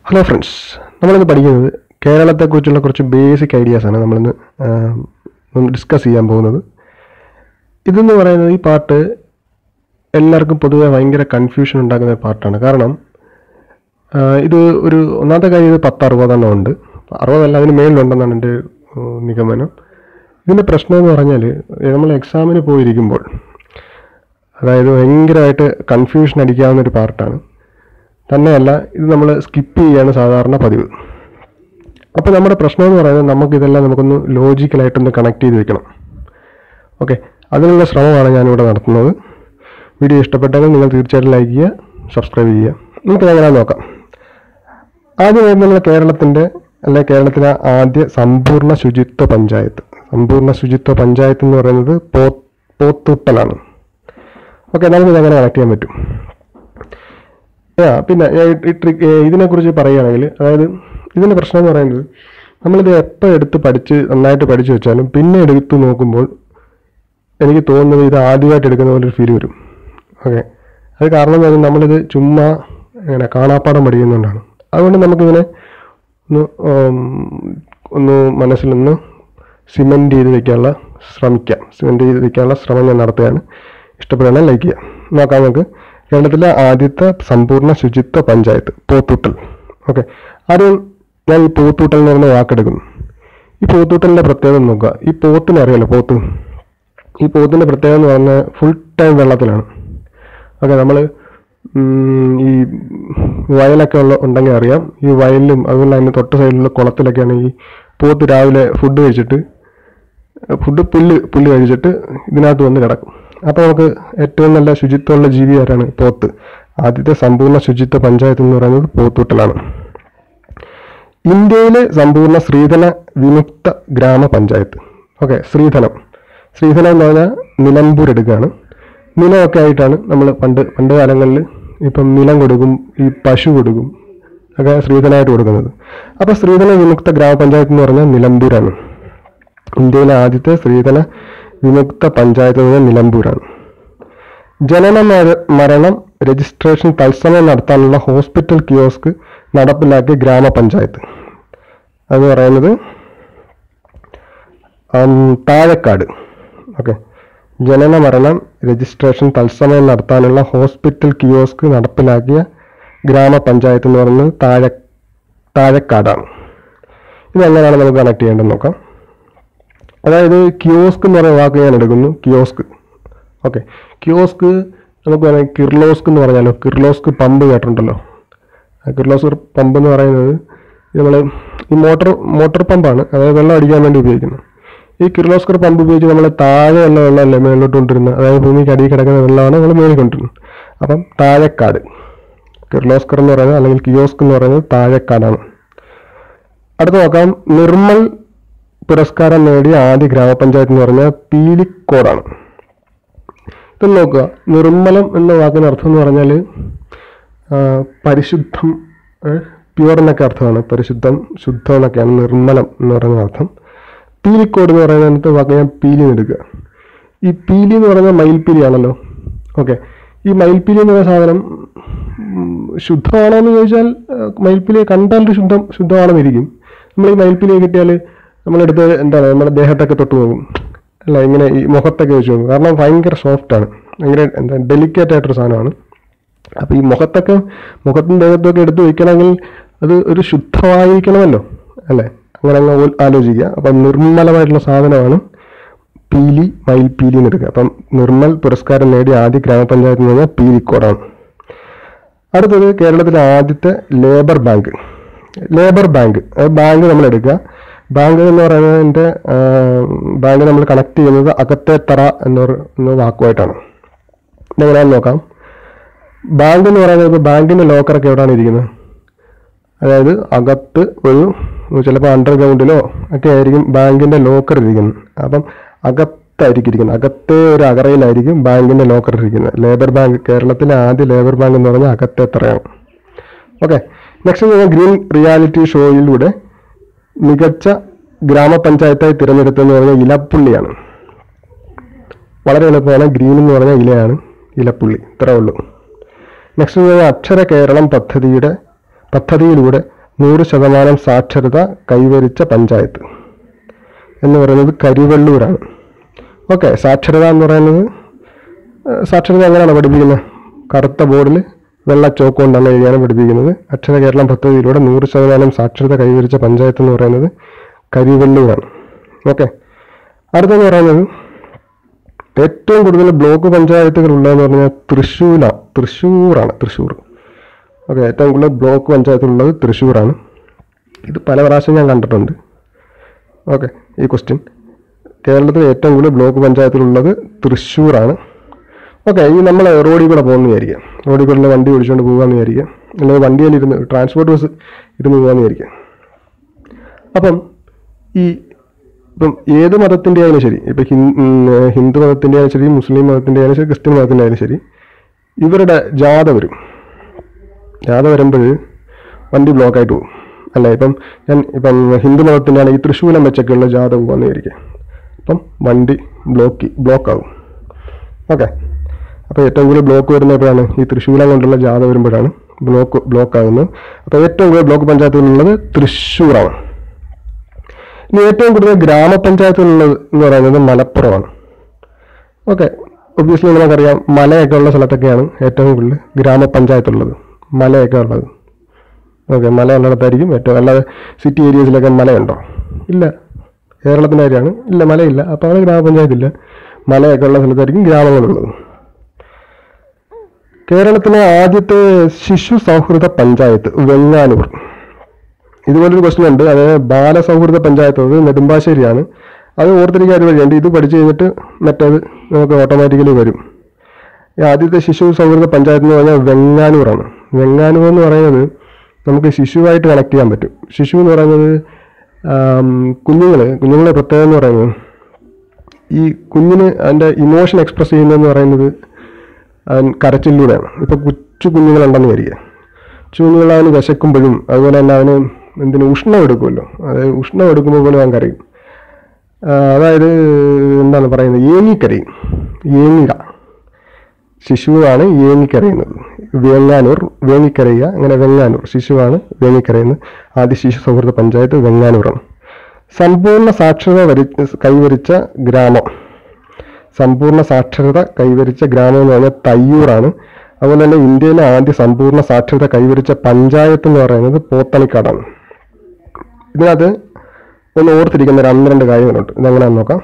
Hello friends, നമ്മളിന്ന് പഠിക്കുന്നത് കേരളത്തെക്കുറിച്ചുള്ള കുറച്ച് ബേസിക് ഐഡിയാസാണ് നമ്മളിന്ന് ഡിസ്കസ് ചെയ്യാൻ പോകുന്നത്. ഇതെന്ന് പറയുന്നത് ഈ പാർട്ട് എല്ലാവർക്കും പൊതുവെ ഭയങ്കര കൺഫ്യൂഷൻ ഉണ്ടാക്കുന്ന പാർട്ടാണ്. കാരണം ഇത് ഒന്നാമത്തെ കാര്യം, ഇത് 10-60 ഉണ്ട്. 60 അതിന് മേളിലുണ്ടെന്നാണ് എൻ്റെ നിഗമനം. ഇതിൻ്റെ പ്രശ്നം എന്ന് പറഞ്ഞാൽ, നമ്മൾ എക്സാമിന് പോയിരിക്കുമ്പോൾ അതായത് ഭയങ്കരമായിട്ട് കൺഫ്യൂഷൻ അടിക്കാവുന്ന ഒരു പാർട്ടാണ്. തന്നെയല്ല, ഇത് നമ്മൾ സ്കിപ്പ് ചെയ്യാണ് സാധാരണ പതിവ്. അപ്പോൾ നമ്മുടെ പ്രശ്നം എന്ന് പറയുന്നത്, നമുക്കിതെല്ലാം നമുക്കൊന്ന് ലോജിക്കലായിട്ടൊന്ന് കണക്ട് ചെയ്ത് വെക്കണം. ഓക്കെ, അതിനുള്ള ശ്രമമാണ് ഞാനിവിടെ നടത്തുന്നത്. വീഡിയോ ഇഷ്ടപ്പെട്ടെങ്കിൽ നിങ്ങൾ തീർച്ചയായിട്ടും ലൈക്ക് ചെയ്യുക, സബ്സ്ക്രൈബ് ചെയ്യുക. നമുക്ക് എങ്ങനെ നോക്കാം. ആദ്യമായിട്ട് നമ്മൾ കേരളത്തിലെ ആദ്യ സമ്പൂർണ്ണ ശുചിത്വ പഞ്ചായത്ത്. സമ്പൂർണ്ണ ശുചിത്വ പഞ്ചായത്ത് എന്ന് പറയുന്നത് പോത്തുട്ടലാണ്. ഓക്കെ, നമുക്കിത് എങ്ങനെ കണക്ട് ചെയ്യാൻ പറ്റും? പിന്നെ ഇതിനെക്കുറിച്ച് പറയുകയാണെങ്കിൽ, അതായത് ഇതിൻ്റെ പ്രശ്നം എന്ന് പറയുന്നത്, നമ്മളിത് എപ്പോൾ നന്നായിട്ട് പഠിച്ചു വെച്ചാലും പിന്നെ എടുത്ത് നോക്കുമ്പോൾ എനിക്ക് തോന്നുന്നത് ഇത് ആദ്യമായിട്ട് എടുക്കുന്ന പോലെ ഒരു ഫീൽ വരും. ഓക്കെ, അത് കാരണം എന്ന് പറഞ്ഞാൽ നമ്മളിത് ചുമ്മാ കാണാപ്പാടം പഠിക്കുന്നുകൊണ്ടാണ്. അതുകൊണ്ട് നമുക്കിതിനെ ഒന്ന് മനസ്സിലൊന്ന് സിമെൻ്റ് ചെയ്ത് വെക്കാനുള്ള ശ്രമം ഞാൻ നടത്തുകയാണ്. ഇഷ്ടപ്പെടുകയാണെങ്കിൽ ലൈക്ക് ചെയ്യാം. നോക്കാം നമുക്ക് കേരളത്തിലെ ആദ്യത്തെ സമ്പൂർണ്ണ ശുചിത്വ പഞ്ചായത്ത് പോത്തുട്ടൽ. ഓക്കെ, ആദ്യം ഞാൻ ഈ പോത്തുട്ടൽ എന്ന് പറഞ്ഞ വാക്കെടുക്കുന്നു. ഈ പോത്തുട്ടലിൻ്റെ പ്രത്യേകത നോക്കുക. ഈ പോത്തിനെ അറിയാലോ, ഈ പോത്തിൻ്റെ പ്രത്യേകത എന്ന് പറഞ്ഞാൽ ഫുൾ ടൈം വെള്ളത്തിലാണ്. ഓക്കെ, നമ്മൾ ഈ വയലൊക്കെ ഉണ്ടെങ്കിൽ അറിയാം. ഈ വയലിലും അതുപോലെ അതിന് തൊട്ട് സൈഡിലുള്ള കുളത്തിലൊക്കെയാണ് ഈ പോത്ത് രാവിലെ പുല്ല് കഴിച്ചിട്ട് ഇതിനകത്ത് വന്ന് കിടക്കും. അപ്പോൾ നമുക്ക് ഏറ്റവും നല്ല ശുചിത്വമുള്ള ജീവി ആരാണ്? പോത്ത്. ആദ്യത്തെ സമ്പൂർണ്ണ ശുചിത്വ പഞ്ചായത്ത് എന്ന് പറയുന്നത് പോത്തുട്ടലാണ്. ഇന്ത്യയിലെ സമ്പൂർണ്ണ സ്ത്രീധന വിമുക്ത ഗ്രാമപഞ്ചായത്ത്. ഓക്കെ, സ്ത്രീധനം എന്ന് പറഞ്ഞാൽ നിലമ്പൂർ എടുക്കുകയാണ്. നിലമൊക്കെ ആയിട്ടാണ് നമ്മൾ പണ്ട് കാലങ്ങളിൽ ഇപ്പം നിലം കൊടുക്കും, ഈ പശു കൊടുക്കും, ഒക്കെ സ്ത്രീധനമായിട്ട് കൊടുക്കുന്നത്. അപ്പോൾ സ്ത്രീധന വിമുക്ത ഗ്രാമപഞ്ചായത്ത് എന്ന് പറഞ്ഞാൽ നിലമ്പൂരാണ്. ഇന്ത്യയിലെ ആദ്യത്തെ സ്ത്രീധന വിമുക്ത പഞ്ചായത്ത് എന്ന് പറഞ്ഞാൽ നിലമ്പൂരാണ്. ജനന മരണം രജിസ്ട്രേഷൻ തത്സമയം നടത്താനുള്ള ഹോസ്പിറ്റൽ കിയോസ്ക് നടപ്പിലാക്കിയ ഗ്രാമപഞ്ചായത്ത് എന്ന് പറയുന്നത് താഴക്കാട്. ഓക്കെ, ജനന മരണം രജിസ്ട്രേഷൻ തത്സമയം നടത്താനുള്ള ഹോസ്പിറ്റൽ കിയോസ്ക് നടപ്പിലാക്കിയ ഗ്രാമപഞ്ചായത്ത് എന്ന് പറയുന്നത് താഴക്കാടാണ്. ഇതെങ്ങനെയാണ് നമുക്ക് കണക്ട് ചെയ്യേണ്ടതെന്ന് നോക്കാം. അതായത് കിയോസ്ക് എന്ന് പറയുന്ന വാക്ക് ഞാൻ എടുക്കുന്നു. കിയോസ്ക്. ഓക്കെ, കിയോസ്ക് നമുക്ക് പറയാം കിർലോസ്ക് എന്ന് പറഞ്ഞാലോ. കിർലോസ്ക് പമ്പ് കേട്ടിട്ടുണ്ടല്ലോ. കിർലോസ്ക് പമ്പ് എന്ന് പറയുന്നത് നമ്മൾ ഈ മോട്ടോർ പമ്പാണ്, അതായത് വെള്ളം അടിക്കാൻ വേണ്ടി ഉപയോഗിക്കുന്നത്. ഈ കിർലോസ്കർ പമ്പ് ഉപയോഗിച്ച് നമ്മൾ താഴെ ഉള്ള വെള്ളമല്ലേ മേളിലോട്ട് കൊണ്ടിരുന്നത്, അതായത് ഭൂമിക്ക് അടിയിൽ കിടക്കുന്ന വെള്ളമാണ് നമ്മൾ മേളിൽ കൊണ്ടിരുന്നത്. അപ്പം താഴെക്കാട് കിർലോസ്കർ എന്ന് പറയുന്നത്, അല്ലെങ്കിൽ കിയോസ്ക് എന്ന് പറയുന്നത് താഴെക്കാടാണ്. അടുത്ത് നോക്കാം. നിർമ്മൽ പുരസ്കാരം നേടിയ ആദ്യ ഗ്രാമപഞ്ചായത്ത് എന്ന് പറഞ്ഞാൽ പീലിക്കോടാണ്. ഇത് നോക്കുക. നിർമ്മലം എന്ന വാക്കിന് അർത്ഥം എന്ന് പറഞ്ഞാൽ പരിശുദ്ധം, പ്യുവർ എന്നൊക്കെ അർത്ഥമാണ്. പരിശുദ്ധം, ശുദ്ധം എന്നൊക്കെയാണ് നിർമ്മലം എന്ന് പറയുന്ന അർത്ഥം. പീലിക്കോട് എന്ന് പറയുന്നതിനകത്ത് വാക്ക് ഞാൻ പീലി എടുക്കുക. ഈ പീലി എന്ന് പറയുന്നത് മയിൽപ്പീലിയാണല്ലോ. ഓക്കെ, ഈ മയിൽപ്പീലി എന്ന് പറയുന്ന സാധനം ശുദ്ധമാണോ എന്ന് ചോദിച്ചാൽ മയിൽപ്പീലിയെ കണ്ടാൽ ശുദ്ധമാണെന്നിരിക്കും. നമ്മൾ ഈ മയിൽപ്പീലിയെ കിട്ടിയാൽ നമ്മളെടുത്ത് നമ്മുടെ ദേഹത്തൊക്കെ തൊട്ട് പോകും, അല്ല ഇങ്ങനെ ഈ മുഖത്തൊക്കെ വെച്ച് പോകും. കാരണം ഭയങ്കര സോഫ്റ്റാണ്, ഭയങ്കര ഡെലിക്കേറ്റ് ആയിട്ടൊരു സാധനമാണ്. അപ്പോൾ ഈ മുഖത്തും ദേഹത്തൊക്കെ എടുത്ത് വയ്ക്കണമെങ്കിൽ അത് ഒരു ശുദ്ധമായിരിക്കണമല്ലോ, അല്ലേ? അങ്ങനെ ആലോചിക്കുക. അപ്പം നിർമ്മലമായിട്ടുള്ള സാധനമാണ് മയിൽപ്പീലി എന്ന് എടുക്കുക. അപ്പം നിർമ്മൽ പുരസ്കാരം നേടിയ ആദ്യ ഗ്രാമപഞ്ചായത്ത് എന്ന് പറഞ്ഞാൽ പീലിക്കോടാണ്. അടുത്തത് കേരളത്തിലെ ആദ്യത്തെ ലേബർ ബാങ്ക്. ബാങ്ക് നമ്മൾ എടുക്കുക. ബാങ്ക് എന്ന് പറയുന്നതിൻ്റെ ബാങ്ക് നമ്മൾ കണക്ട് ചെയ്യുന്നത് അകത്തെ തറ എന്ന വാക്കുമായിട്ടാണ്. ഇതെങ്ങനെയാണെന്ന് നോക്കാം. ബാങ്ക് എന്ന് പറയുന്നത് ബാങ്കിൻ്റെ ലോക്കറൊക്കെ എവിടെയാണ് ഇരിക്കുന്നത്? അതായത് അകത്ത് ചിലപ്പോൾ അണ്ടർഗ്രൗണ്ടിലോ ഒക്കെ ആയിരിക്കും ബാങ്കിൻ്റെ ലോക്കർ ഇരിക്കുന്നത്. അപ്പം അകത്തായിരിക്കും ഇരിക്കുന്നത്, അകത്തെ ഒരു അകറയിലായിരിക്കും ബാങ്കിൻ്റെ ലോക്കർ ഇരിക്കുന്നത്. ലേബർ ബാങ്ക്, കേരളത്തിലെ ആദ്യ ലേബർ ബാങ്ക് എന്ന് പറഞ്ഞാൽ അകത്തെ തറയാണ്. ഓക്കെ, നെക്സ്റ്റ് ഗ്രീൻ റിയാലിറ്റി ഷോയിലൂടെ മികച്ച ഗ്രാമപഞ്ചായത്തായി തിരഞ്ഞെടുത്തതെന്ന് പറഞ്ഞാൽ ഇലപ്പുള്ളിയാണ്. വളരെ എളുപ്പമാണ്. ഗ്രീൻ എന്ന് പറഞ്ഞാൽ ഇലയാണ്, ഇലപ്പുള്ളി, ഇത്രേ ഉള്ളൂ. നെക്സ്റ്റ് അക്ഷര കേരളം പദ്ധതിയിലൂടെ 100% സാക്ഷരത കൈവരിച്ച പഞ്ചായത്ത് എന്ന് പറയുന്നത് കരിവെള്ളൂരാണ്. ഓക്കെ, സാക്ഷരത എന്ന് പറയുന്നത് സാക്ഷരത എങ്ങനെയാണ് പഠിപ്പിക്കുന്നത്? കറുത്ത ബോർഡിൽ വെള്ള ചോക്ക് കൊണ്ടാണ് എഴുതാനും പഠിപ്പിക്കുന്നത്. അക്ഷര കേരളം പദ്ധതിയിലൂടെ 100% സാക്ഷരത കൈവരിച്ച പഞ്ചായത്ത് എന്ന് പറയുന്നത് കരിവെള്ളൂരാണ്. ഓക്കെ, അടുത്തെന്ന് പറയുന്നത് ഏറ്റവും കൂടുതൽ ബ്ലോക്ക് പഞ്ചായത്തുകൾ ഉള്ളതെന്ന് പറഞ്ഞാൽ തൃശ്ശൂറാണ്. ഓക്കെ, ഏറ്റവും കൂടുതൽ ബ്ലോക്ക് പഞ്ചായത്തുള്ളത് തൃശ്ശൂരാണ്. ഇത് പല പ്രാവശ്യം ഞാൻ കണ്ടിട്ടുണ്ട്. ഓക്കെ, ഈ ക്വസ്റ്റ്യൻ കേരളത്തിൽ ഏറ്റവും കൂടുതൽ ബ്ലോക്ക് പഞ്ചായത്തിലുള്ളത് തൃശ്ശൂരാണ്. ഓക്കെ, ഈ നമ്മൾ റോഡിൽ കൂടെ പോകുന്ന വിചാരിക്കാം, റോഡിൽ കൂടെ വണ്ടി ഓടിച്ചുകൊണ്ട് പോകാമെന്ന് വിചാരിക്കാം, അല്ലെങ്കിൽ വണ്ടിയിൽ ഇരുന്ന് ട്രാൻസ്പോർട്ട് ബസ് ഇരുന്ന് പോകാമെന്ന് വിചാരിക്കാം. അപ്പം ഏത് മതത്തിൻ്റെ ആയാലും ശരി, ഇപ്പം ഹിന്ദു മതത്തിൻ്റെ ആയാലും ശരി, മുസ്ലിം മതത്തിൻ്റെ ആയാലും ശരി, ക്രിസ്ത്യൻ മതത്തിൻ്റെ ആയാലും ശരി, ഇവരുടെ ജാഥ വരുമ്പോൾ വണ്ടി ബ്ലോക്കായിട്ട് പോകും. അല്ല, ഇപ്പം ഹിന്ദു മതത്തിൻ്റെ ആണെങ്കിൽ തൃശ്ശൂലം വെച്ചൊക്കെയുള്ള ജാഥ പോകാമെന്ന് വിചാരിക്കാം. അപ്പം വണ്ടി ബ്ലോക്കാകും. ഓക്കെ, അപ്പോൾ ഏറ്റവും കൂടുതൽ ബ്ലോക്ക് വരുന്ന എപ്പോഴാണ്? ഈ തൃശ്ശൂലം കൊണ്ടുള്ള ജാഥ വരുമ്പോഴാണ് ബ്ലോക്ക് ആകുന്നത്. അപ്പോൾ ഏറ്റവും കൂടുതൽ ബ്ലോക്ക് പഞ്ചായത്തുകളുള്ളത് തൃശ്ശൂരാണ്. ഇനി ഏറ്റവും കൂടുതൽ ഗ്രാമപഞ്ചായത്തുകളുള്ളത് എന്ന് പറയുന്നത് മലപ്പുറമാണ്. ഓക്കെ, ഒബ്വിയസ്ലി നമുക്കറിയാം, മലയൊക്കെ ഉള്ള സ്ഥലത്തൊക്കെയാണ് ഏറ്റവും കൂടുതൽ ഗ്രാമപഞ്ചായത്തുള്ളത്, മലയൊക്കെ ഉള്ളത്. ഓക്കെ, മല ഉള്ളിടത്തായിരിക്കും ഏറ്റവും, അല്ലാതെ സിറ്റി ഏരിയസിലൊക്കെ മലയുണ്ടോ? ഇല്ല. കേരളത്തിൻ്റെ കാര്യമാണ്, ഇല്ല, മലയില്ല. അപ്പോൾ അവിടെ ഗ്രാമപഞ്ചായത്തില്ല. മലയൊക്കെ ഉള്ള സ്ഥലത്തായിരിക്കും ഗ്രാമങ്ങളുള്ളത്. കേരളത്തിലെ ആദ്യത്തെ ശിശു സൗഹൃദ പഞ്ചായത്ത് വെങ്ങാനൂർ. ഇതുപോലൊരു ക്വസ്റ്റ്യൻ ഉണ്ട്. അത് ബാലസൗഹൃദ പഞ്ചായത്ത്, അത് നെടുമ്പാശ്ശേരിയാണ്. അത് ഓർത്തിരിക്കാൻ ഒരു വഴിയുണ്ട്. ഇത് പഠിച്ചു കഴിഞ്ഞിട്ട് മറ്റേത് നമുക്ക് ഓട്ടോമാറ്റിക്കലി വരും. ആദ്യത്തെ ശിശു സൗഹൃദ പഞ്ചായത്ത് എന്ന് പറഞ്ഞാൽ വെങ്ങാനൂറാണ്. വെങ്ങാനൂർ എന്ന് പറയുന്നത് നമുക്ക് ശിശുവായിട്ട് കണക്ട് ചെയ്യാൻ പറ്റും. ശിശു എന്ന് പറയുന്നത് കുഞ്ഞുങ്ങളെ പ്രത്യേകം എന്ന് പറയുന്നത്, ഈ കുഞ്ഞിന് അതിൻ്റെ ഇമോഷൻ എക്സ്പ്രസ് ചെയ്യുന്നതെന്ന് പറയുന്നത് കരച്ചിലൂടെയാണ്. ഇപ്പോൾ കുഞ്ഞുങ്ങളുണ്ടെന്ന് വരിക, കുഞ്ഞുങ്ങൾ അവന് വിശക്കുമ്പോഴും അതുപോലെ തന്നെ അവന് ഉഷ്ണം എടുക്കുമല്ലോ, അതായത് ഉഷ്ണം എടുക്കുമ്പോൾ പോലും അവൻ കരയും. അതായത് എന്താണ് പറയുന്നത്, ഏങ്ങിക്ക ശിശുവാണ് ഏങ്ങിക്കരയുന്നത്. വേങ്ങിക്കരയുക, അങ്ങനെ വെങ്ങാനൂർ ശിശുവാണ് വേങ്ങിക്കരയുന്നത്. ആദ്യ ശിശു സൗഹൃദ പഞ്ചായത്ത് വെങ്ങാനൂറാണ്. സമ്പൂർണ്ണ സാക്ഷരത കൈവരിച്ച ഗ്രാമം എന്ന് പറഞ്ഞാൽ തയ്യൂറാണ്. അതുപോലെ തന്നെ ഇന്ത്യയിലെ ആദ്യ സമ്പൂർണ്ണ സാക്ഷരത കൈവരിച്ച പഞ്ചായത്ത് എന്ന് പറയുന്നത് പോത്തണിക്കാടാണ്. ഇതിനകത്ത് ഒന്ന് ഓർത്തിരിക്കുന്ന 2 കാര്യങ്ങളുണ്ട്. ഇതെങ്ങനെയാണെന്ന് നോക്കാം.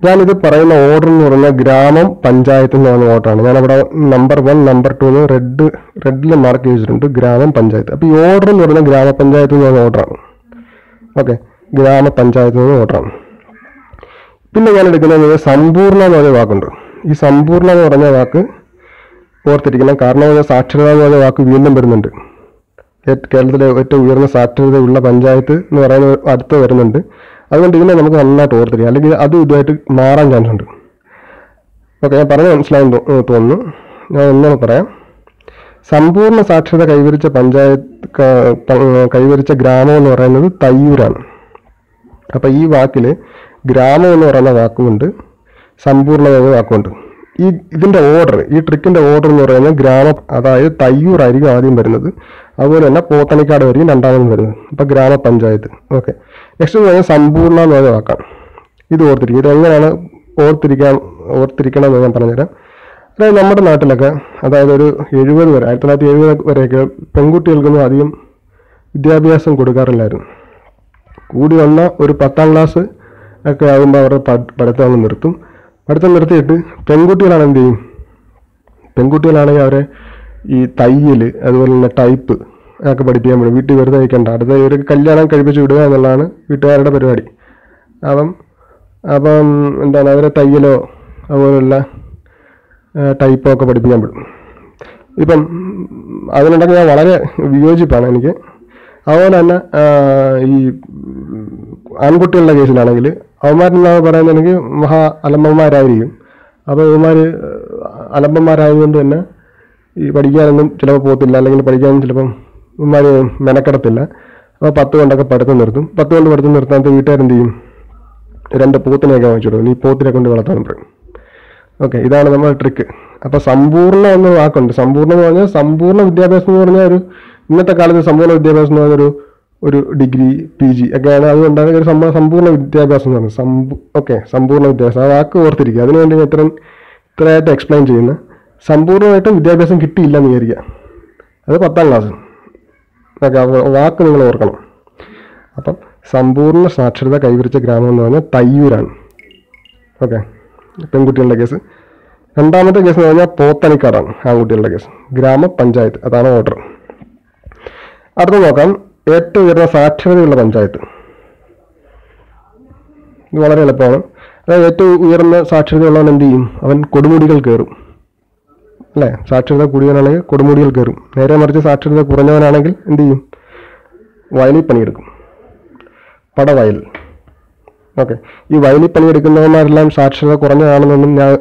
ഞാനിത് പറയുന്ന ഓർഡർ എന്ന് പറയുന്നത് ഗ്രാമം പഞ്ചായത്ത് എന്ന് പറയുന്ന ഓർഡറാണ്. ഞാനവിടെ നമ്പർ 1, നമ്പർ 2 എന്ന് റെഡിൽ മാർക്ക് ചെയ്തിട്ടുണ്ട്, ഗ്രാമം പഞ്ചായത്ത്. അപ്പോൾ ഈ ഓർഡർ എന്ന് പറയുന്നത് ഗ്രാമപഞ്ചായത്ത് എന്ന് പറയുന്ന ഓർഡറാണ്. ഓക്കെ, ഗ്രാമപഞ്ചായത്ത് എന്ന് പറയുന്ന ഓർഡറാണ്. പിന്നെ ഞാൻ എടുക്കുന്നത് സമ്പൂർണ്ണ എന്ന് പറഞ്ഞ വാക്കുണ്ട്. ഈ സമ്പൂർണ്ണ എന്ന് പറഞ്ഞ വാക്ക് ഓർത്തിരിക്കണം. കാരണം സാക്ഷരത എന്ന് പറഞ്ഞ വാക്ക് വീണ്ടും വരുന്നുണ്ട്. കേരളത്തിലെ ഏറ്റവും ഉയർന്ന സാക്ഷരതയുള്ള പഞ്ചായത്ത് എന്ന് പറയുന്നത് അടുത്ത് വരുന്നുണ്ട്. അതുകൊണ്ട് ഇതിനെ നമുക്ക് നന്നായിട്ട് ഓർത്തിരിക്കാം, അല്ലെങ്കിൽ ഇതുമായിട്ട് മാറാൻ ചാൻസ് ഉണ്ട്. ഓക്കെ, ഞാൻ പറഞ്ഞ് മനസ്സിലായെന്ന് തോന്നുന്നു. ഞാൻ ഒന്നുകൂടെ പറയാം. സമ്പൂർണ്ണ സാക്ഷരത കൈവരിച്ച ഗ്രാമം എന്ന് പറയുന്നത് തയ്യൂരാണ്. അപ്പം ഈ വാക്കിൽ ഗ്രാമം എന്ന് പറയുന്ന വാക്കുമുണ്ട്, സമ്പൂർണ്ണത എന്ന വാക്കുമുണ്ട്. ഇതിൻ്റെ ഓർഡർ, ഈ ട്രിക്കിൻ്റെ ഓർഡർ എന്ന് പറയുന്നത് അതായത് തയ്യൂറായിരിക്കും ആദ്യം വരുന്നത്. അതുപോലെ തന്നെ പോത്തണിക്കാട് വരെയും രണ്ടാമതും വരുന്നത്. അപ്പം ഗ്രാമപഞ്ചായത്ത്. ഓക്കെ, നെക്സ്റ്റ് എന്ന് പറഞ്ഞാൽ സമ്പൂർണ്ണ എന്ന് പറയുന്ന വാക്കാണ്. ഇത് ഓർത്തിരിക്കും. ഇതെങ്ങനെയാണ് ഓർത്തിരിക്കണം എന്ന് ഞാൻ പറഞ്ഞുതരാം. അതായത് നമ്മുടെ നാട്ടിലൊക്കെ, അതായത് ഒരു 1970 വരെയൊക്കെ പെൺകുട്ടികൾക്കൊന്നും അധികം വിദ്യാഭ്യാസം കൊടുക്കാറില്ലായിരുന്നു. കൂടി വന്ന ഒരു 10ാം ക്ലാസ് ഒക്കെ ആകുമ്പോൾ അവരുടെ പഠിത്തം നിർത്തിയിട്ട് പെൺകുട്ടികളാണ് എന്ത് ചെയ്യും? പെൺകുട്ടികളാണെങ്കിൽ അവരെ ഈ തയ്യൽ, അതുപോലെ തന്നെ ടൈപ്പ് ഒക്കെ പഠിപ്പിക്കാൻ പറ്റും. വീട്ടിൽ വെറുതെ വയ്ക്കേണ്ട, അടുത്ത ഒരു കല്യാണം കഴിപ്പിച്ച് വിടുക എന്നുള്ളതാണ് വീട്ടുകാരുടെ പരിപാടി. അപ്പം എന്താണ്, അവരെ തയ്യലോ അതുപോലുള്ള ടൈപ്പോ ഒക്കെ പഠിപ്പിക്കാൻ പറ്റും. ഇപ്പം അതിനുണ്ടെങ്കിൽ ഞാൻ വളരെ വിയോജിപ്പാണ് എനിക്ക്. അതുപോലെ തന്നെ ഈ ആൺകുട്ടികളുടെ കേസിലാണെങ്കിൽ അവന്മാരെന്താണ് പറയുന്നതെങ്കിൽ അലമ്പന്മാരായിരിക്കും. അപ്പോൾ ഇവന്മാർ അലമ്പന്മാരായതുകൊണ്ട് തന്നെ ഈ പഠിക്കാനൊന്നും ചിലപ്പോൾ പോകത്തില്ല, അല്ലെങ്കിൽ പഠിക്കാനൊന്നും ചിലപ്പം ഇവന്മാർ മെനക്കെടത്തില്ല. അപ്പോൾ 10 കൊണ്ടൊക്കെ പഠിത്തം നിർത്തും. 10 കൊണ്ട് പഠിത്തം നിർത്താത്ത വീട്ടുകാരെന്ത് ചെയ്യും? 2 പോത്തിനെയൊക്കെ വാങ്ങിച്ചു കൊടുക്കും. ഈ പോത്തിനെ കൊണ്ട് വളർത്താൻ പറയും. ഓക്കെ, ഇതാണ് നമ്മുടെ ട്രിക്ക്. അപ്പോൾ സമ്പൂർണ്ണ എന്ന വാക്കുണ്ട്. സമ്പൂർണ്ണം എന്ന് പറഞ്ഞാൽ, സമ്പൂർണ്ണ വിദ്യാഭ്യാസം എന്ന് പറഞ്ഞാൽ ഒരു ഇന്നത്തെ കാലത്ത് സമ്പൂർണ്ണ വിദ്യാഭ്യാസം എന്ന് പറഞ്ഞൊരു ഒരു ഡിഗ്രി PG ഒക്കെയാണ്. അതുകൊണ്ടാണ് ഒരു സമ്പൂർണ്ണ വിദ്യാഭ്യാസം എന്ന് പറയുന്നത്. സമ്പൂർണ്ണ വിദ്യാഭ്യാസം, ആ വാക്ക് ഓർത്തിരിക്കുക. അതിനുവേണ്ടി ഞാൻ ഇത്രയായിട്ട് എക്സ്പ്ലെയിൻ ചെയ്യുന്നത്. സമ്പൂർണ്ണമായിട്ടും വിദ്യാഭ്യാസം കിട്ടിയില്ല എന്ന് വിചാരിക്കുക, അത് 10ാം ക്ലാസ്. വാക്ക് നിങ്ങൾ ഓർക്കണം. അപ്പം സമ്പൂർണ്ണ സാക്ഷരത കൈവരിച്ച ഗ്രാമം എന്ന് പറഞ്ഞാൽ തയ്യൂരാണ്. പെൺകുട്ടികളുടെ കേസ്. രണ്ടാമത്തെ കേസ് എന്ന് പറഞ്ഞാൽ പോത്തനിക്കാടാണ്, ആൺകുട്ടികളുടെ കേസ്. ഗ്രാമപഞ്ചായത്ത്, അതാണ് ഓർഡർ. അടുത്ത് നോക്കാം, ഏറ്റവും ഉയർന്ന സാക്ഷരതയുള്ള പഞ്ചായത്ത്. ഇത് വളരെ എളുപ്പമാണ്. അതായത് ഏറ്റവും ഉയർന്ന സാക്ഷരതയുള്ളവൻ എന്ത് ചെയ്യും? അവൻ കൊടുമുടികൾ കയറും, അല്ലേ? സാക്ഷരത കൂടിയവനാണെങ്കിൽ കൊടുമുടികൾ കയറും. നേരെ മറിച്ച് സാക്ഷരത കുറഞ്ഞവനാണെങ്കിൽ എന്ത് ചെയ്യും? വയലിൽ പണിയെടുക്കും, പടവയൽ. ഈ വയലിൽ പണിയെടുക്കുന്നവന്മാരെല്ലാം സാക്ഷരത കുറഞ്ഞതാണെന്നൊന്നും ഞാൻ